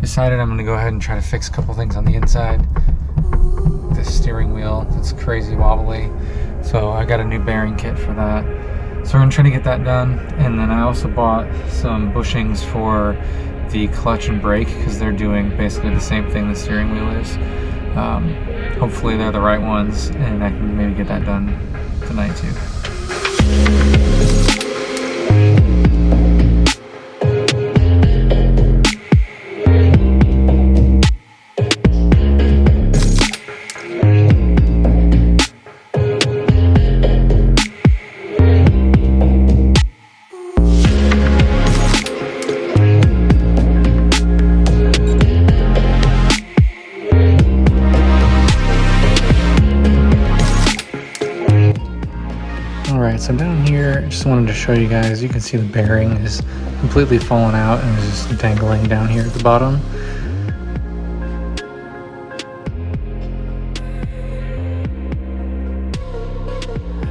decided I'm gonna go ahead and try to fix a couple things on the inside. This steering wheel, it's crazy wobbly. So I got a new bearing kit for that. So we're gonna try to get that done. And then I also bought some bushings for the clutch and brake because they're doing basically the same thing the steering wheel is. Hopefully they're the right ones and I can maybe get that done tonight too. Alright, so down here, just wanted to show you guys, you can see the bearing is completely fallen out and is just dangling down here at the bottom.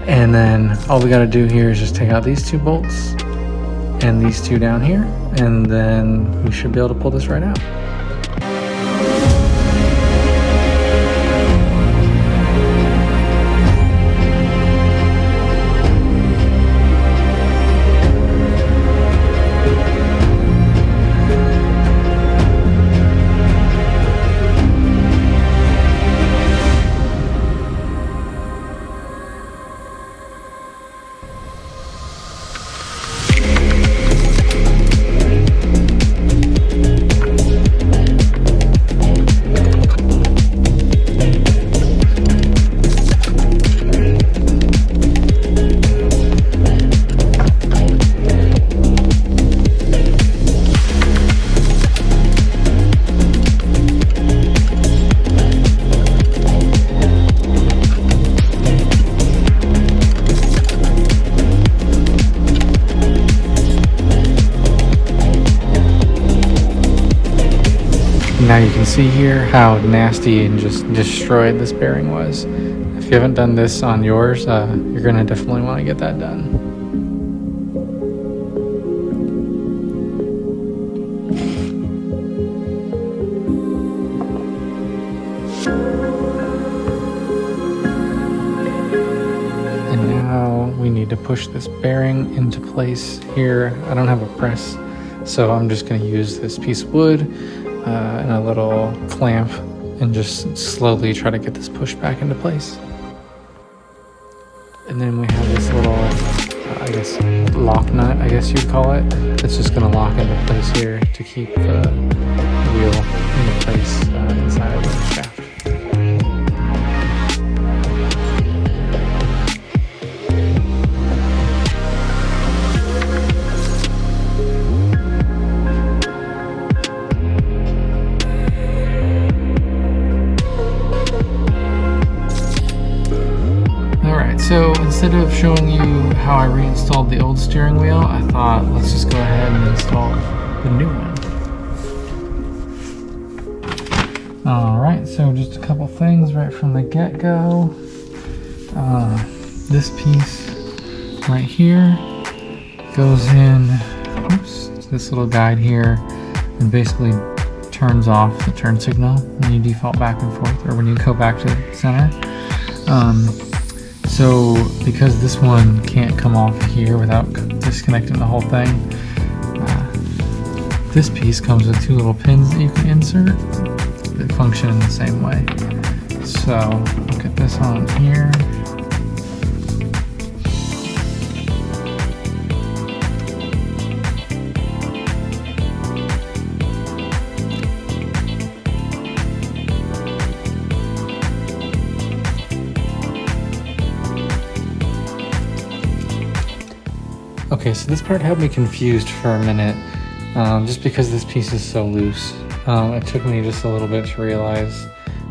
And then all we gotta do here is just take out these two bolts and these two down here, and then we should be able to pull this right out. Now you can see here how nasty and just destroyed this bearing was. If you haven't done this on yours, you're gonna definitely want to get that done. And now we need to push this bearing into place here. I don't have a press, so I'm just gonna use this piece of wood and a little clamp and just slowly try to get this pushed back into place. And then we have this little, I guess, lock nut, I guess you'd call it. It's just gonna lock into place here to keep the wheel in place inside of the shaft. So instead of showing you how I reinstalled the old steering wheel, I thought let's just go ahead and install the new one. Alright, so just a couple things right from the get-go. This piece right here goes in, this little guide here, and basically turns off the turn signal when you default back and forth, or when you go back to center. So because this one can't come off here without disconnecting the whole thing, this piece comes with two little pins that you can insert that function in the same way. So I'll get this on here. Okay, so this part had me confused for a minute, just because this piece is so loose. It took me just a little bit to realize,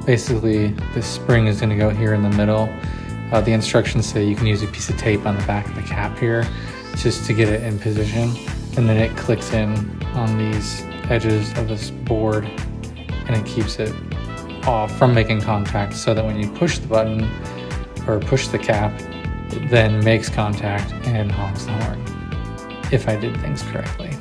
basically, this spring is going to go here in the middle. The instructions say you can use a piece of tape on the back of the cap here, just to get it in position, and then it clicks in on these edges of this board, and it keeps it off from making contact, so that when you push the button, or push the cap, it then makes contact and honks the horn, if I did things correctly.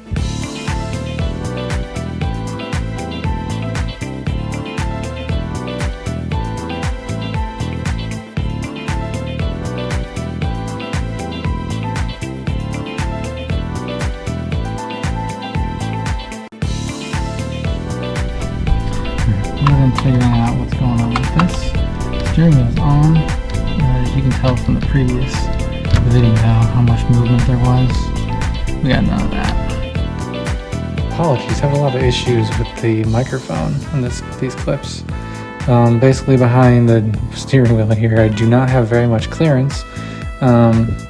figuring out what's going on with this. Steering wheel's on. As you can tell from the previous video how much movement there was. We got none of that. Apologies, I have a lot of issues with the microphone on these clips. Basically behind the steering wheel here, I do not have very much clearance.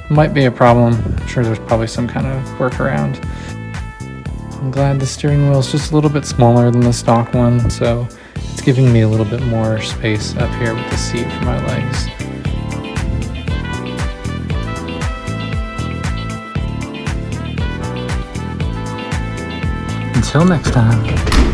Might be a problem. I'm sure there's probably some kind of workaround. I'm glad the steering wheel is just a little bit smaller than the stock one, so it's giving me a little bit more space up here with the seat for my legs. Until next time.